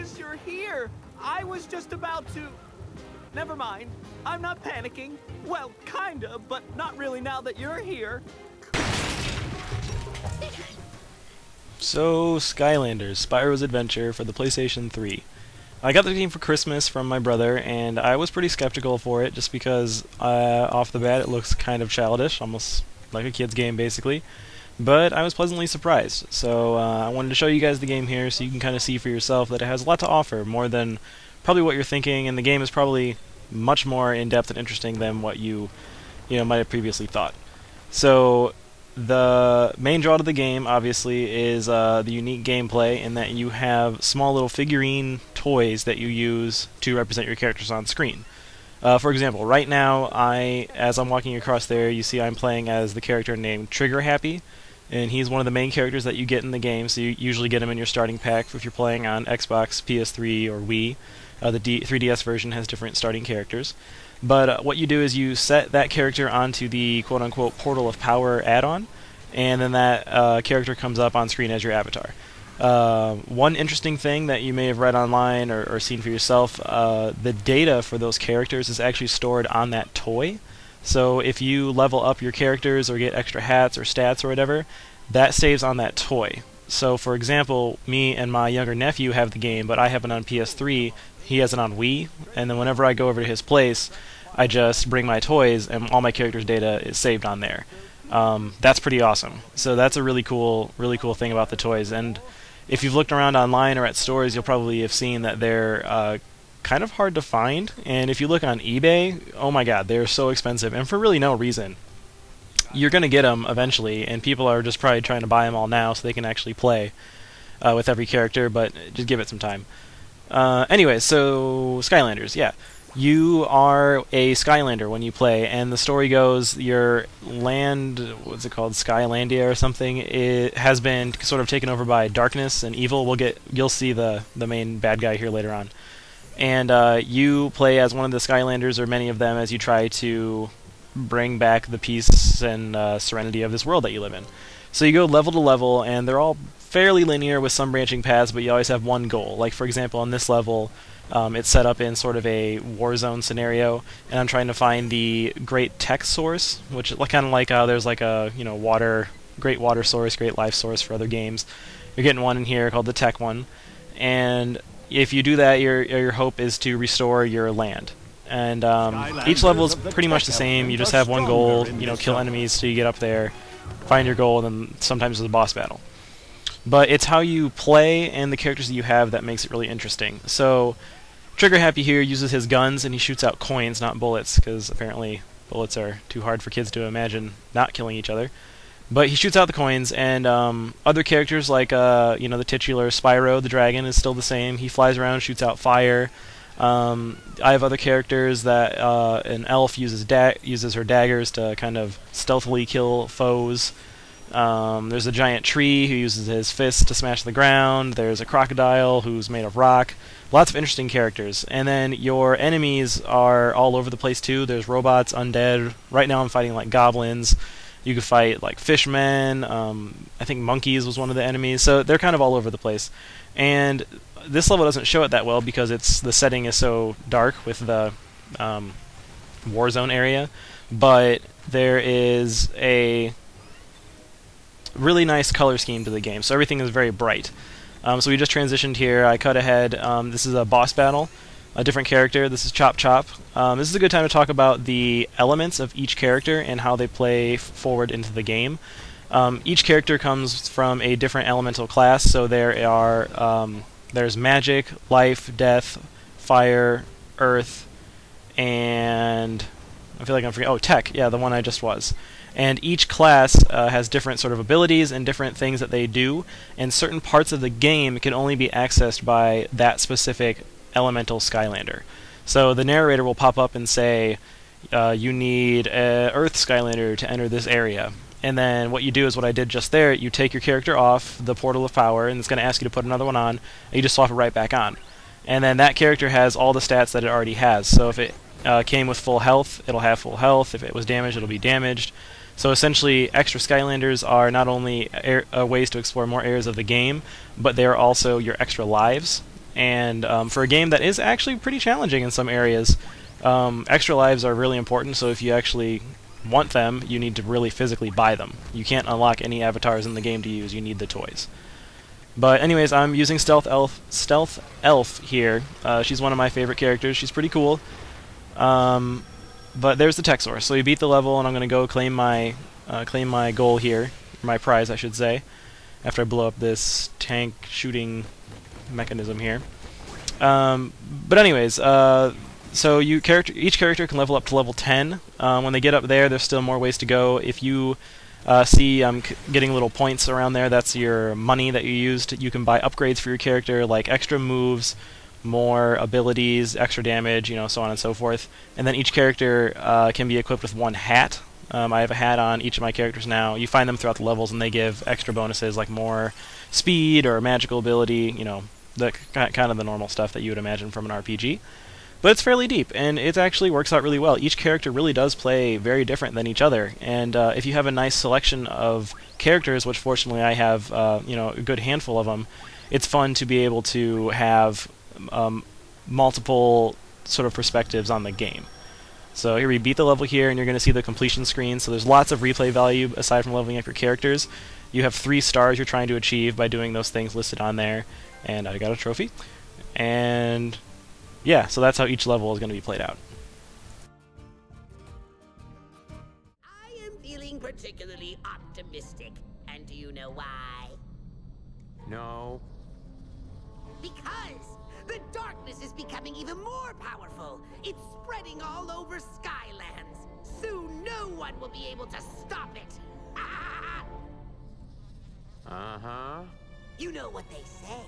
is you're here. I was just about to... Never mind. I'm not panicking. Well, kinda, but not really now that you're here. So, Skylanders, Spyro's Adventure for the PlayStation 3. I got the game for Christmas from my brother, and I was pretty skeptical for it just because, off the bat, it looks kind of childish, almost like a kid's game, basically. But I was pleasantly surprised, so I wanted to show you guys the game here so you can kind of see for yourself that it has a lot to offer, more than probably what you're thinking, and the game is probably much more in-depth and interesting than what you might have previously thought. So, the main draw to the game, obviously, is the unique gameplay in that you have small little figurine toys that you use to represent your characters on screen. For example, right now, as I'm walking across there, you see I'm playing as the character named Trigger Happy, and he's one of the main characters that you get in the game, so you usually get him in your starting pack if you're playing on Xbox, PS3, or Wii. The 3DS version has different starting characters. But what you do is you set that character onto the quote-unquote Portal of Power add-on, and then that character comes up on screen as your avatar. One interesting thing that you may have read online or seen for yourself, the data for those characters is actually stored on that toy. So if you level up your characters or get extra hats or stats or whatever, that saves on that toy. So for example, me and my younger nephew have the game, but I have it on PS3, he has it on Wii, and then whenever I go over to his place, I just bring my toys and all my characters' data is saved on there. That's pretty awesome. So that's a really cool thing about the toys. And if you've looked around online or at stores, you'll probably have seen that they're kind of hard to find. And if you look on eBay, oh my god, they're so expensive, and for really no reason. You're going to get them eventually, and people are just probably trying to buy them all now so they can actually play with every character, but just give it some time. Anyway, so Skylanders, yeah. You are a Skylander when you play, and the story goes your land, what's it called, Skylandia or something, it has been sort of taken over by darkness and evil. You'll see the main bad guy here later on. And you play as one of the Skylanders, or many of them, as you try to bring back the peace and serenity of this world that you live in. So you go level to level, and they're all fairly linear with some branching paths, but you always have one goal. Like, for example, on this level, it's set up in sort of a war zone scenario, and I'm trying to find the great tech source, which is kind of like there's like a great water source, great life source for other games. You're getting one in here called the tech one, and if you do that, your hope is to restore your land. And each level is pretty much the same. You just have one goal, kill enemies till you get up there, find your goal, and then sometimes there's a boss battle. But it's how you play and the characters that you have that makes it really interesting. So Trigger Happy here uses his guns, and he shoots out coins, not bullets, because apparently bullets are too hard for kids to imagine not killing each other. But he shoots out the coins, and other characters like the titular Spyro, the dragon, is still the same. He flies around, shoots out fire. I have other characters that an elf uses her daggers to kind of stealthily kill foes. There's a giant tree who uses his fists to smash the ground. There's a crocodile who's made of rock. Lots of interesting characters. And then your enemies are all over the place too. There's robots, undead. Right now I'm fighting like goblins. You could fight like fishmen. I think monkeys was one of the enemies. So they're kind of all over the place. And this level doesn't show it that well because the setting is so dark with the war zone area. But there is a really nice color scheme to the game, so everything is very bright. So we just transitioned here. I cut ahead. This is a boss battle, a different character. This is Chop Chop. This is a good time to talk about the elements of each character and how they play forward into the game. Each character comes from a different elemental class, so there's magic, life, death, fire, earth, and I feel like I'm forgetting. Oh, tech. Yeah, the one I just was. And each class has different sort of abilities and different things that they do, and certain parts of the game can only be accessed by that specific elemental Skylander. So the narrator will pop up and say, you need an Earth Skylander to enter this area. And then what you do is what I did just there. You take your character off the Portal of Power, and it's going to ask you to put another one on, and you just swap it right back on. And then that character has all the stats that it already has. So if it came with full health, it'll have full health. If it was damaged, it'll be damaged. So essentially, extra Skylanders are not only ways to explore more areas of the game, but they are also your extra lives. And for a game that is actually pretty challenging in some areas, extra lives are really important, so if you actually want them, you need to really physically buy them. You can't unlock any avatars in the game to use, you need the toys. But anyways, I'm using Stealth Elf here. She's one of my favorite characters, she's pretty cool. But there's the tech source. So you beat the level, and I'm going to go claim my goal here, my prize I should say, after I blow up this tank shooting mechanism here. But anyways, so each character can level up to level 10. When they get up there, there's still more ways to go. If you see I'm getting little points around there, that's your money that you used. You can buy upgrades for your character, like extra moves, more abilities, extra damage, you know, so on and so forth. And then each character can be equipped with one hat. I have a hat on each of my characters now. You find them throughout the levels, and they give extra bonuses like more speed or magical ability, you know, the kind of the normal stuff that you would imagine from an RPG. But it's fairly deep, and it actually works out really well. Each character really does play very different than each other, and if you have a nice selection of characters, which fortunately I have, you know, a good handful of them, it's fun to be able to have multiple sort of perspectives on the game. So here we beat the level here, and you're going to see the completion screen. So there's lots of replay value aside from leveling up your characters. You have 3 stars you're trying to achieve by doing those things listed on there, and I got a trophy. And yeah, so that's how each level is going to be played out. I am feeling particularly optimistic, and do you know why? No. Because the darkness is becoming even more powerful. It's spreading all over Skylands. Soon no one will be able to stop it. Uh-huh. You know what they say.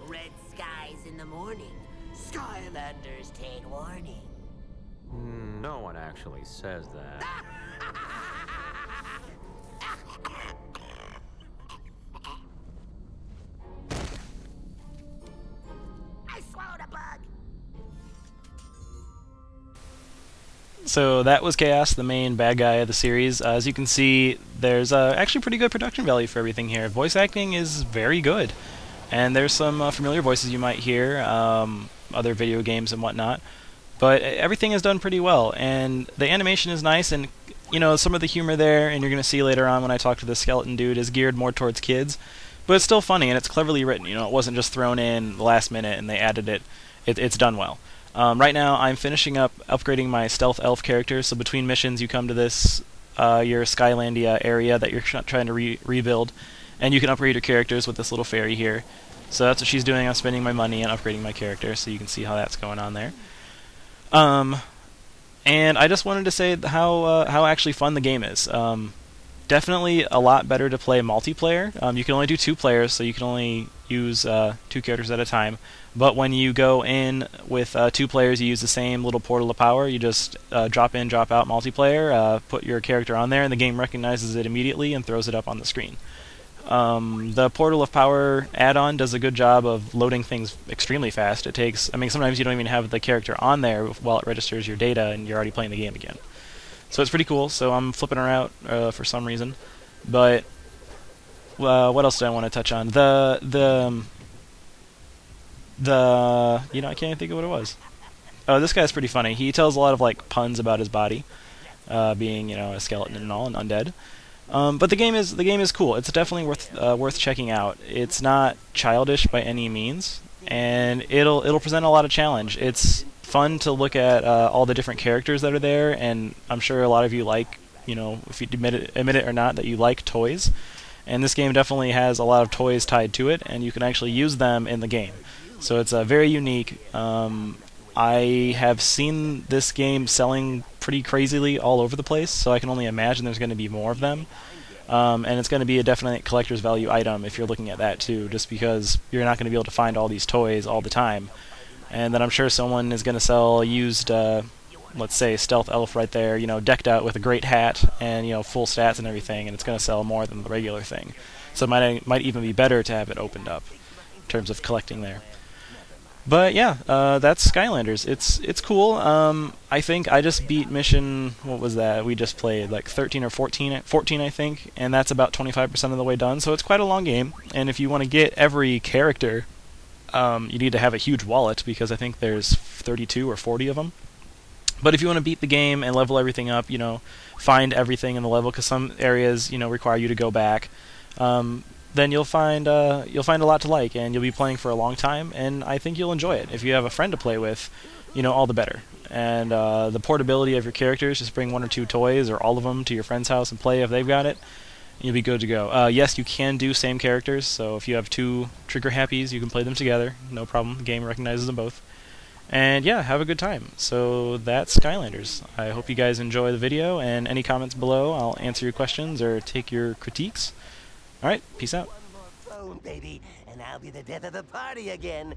Red skies in the morning. Skylanders take warning. No one actually says that. I swallowed a bug. So that was Chaos, the main bad guy of the series. As you can see, there's actually pretty good production value for everything here. Voice acting is very good, and there's some familiar voices you might hear, other video games and whatnot. But everything is done pretty well, and the animation is nice, and you know, some of the humor there, and you're going to see later on when I talk to the skeleton dude, is geared more towards kids. But it's still funny, and it's cleverly written. You know, it wasn't just thrown in the last minute and they added it. It's done well. Right now, I'm finishing up upgrading my Stealth Elf character, so between missions you come to this, your Skylandia area that you're trying to rebuild, and you can upgrade your characters with this little fairy here. So that's what she's doing. I'm spending my money and upgrading my character, so you can see how that's going on there. And I just wanted to say how actually fun the game is. Definitely a lot better to play multiplayer. You can only do 2 players, so you can only use 2 characters at a time. But when you go in with 2 players, you use the same little portal of power. You just drop in, drop out multiplayer, put your character on there, and the game recognizes it immediately and throws it up on the screen. The Portal of Power add-on does a good job of loading things extremely fast. It takes, I mean, sometimes you don't even have the character on there while it registers your data, and you're already playing the game again. So it's pretty cool. So I'm flipping her out for some reason. But what else do I want to touch on? You know, I can't even think of what it was. Oh, this guy's pretty funny. He tells a lot of like puns about his body, being, you know, a skeleton and all, and undead. But the game is cool. It's definitely worth checking out. It's not childish by any means, and it'll present a lot of challenge. It's fun to look at all the different characters that are there, and I'm sure a lot of you like, you know, if you admit it or not, that you like toys. And this game definitely has a lot of toys tied to it, and you can actually use them in the game. So it's very unique. I have seen this game selling pretty crazily all over the place, so I can only imagine there's going to be more of them. And it's going to be a definite collector's value item if you're looking at that too, just because you're not going to be able to find all these toys all the time. And then I'm sure someone is going to sell used, let's say, Stealth Elf right there, you know, decked out with a great hat and, you know, full stats and everything, and it's going to sell more than the regular thing. So it might even be better to have it opened up in terms of collecting there. But yeah, that's Skylanders. It's cool. I think I just beat mission, what was that? We just played like 13 or 14 I think, and that's about 25% of the way done. So it's quite a long game. And if you want to get every character You need to have a huge wallet because I think there's 32 or 40 of them. But if you want to beat the game and level everything up, you know, find everything in the level, because some areas, you know, require you to go back, then you'll find a lot to like, and you'll be playing for a long time, and I think you'll enjoy it. If you have a friend to play with, you know, all the better. And the portability of your characters, just bring 1 or 2 toys or all of them to your friend's house and play if they've got it. You'll be good to go. Yes, you can do same characters, so if you have 2 trigger happies, you can play them together. No problem. The game recognizes them both. And yeah, have a good time. So that's Skylanders. I hope you guys enjoy the video, and any comments below, I'll answer your questions or take your critiques. Alright, peace out. One more phone, baby, and I'll be the death of the party again.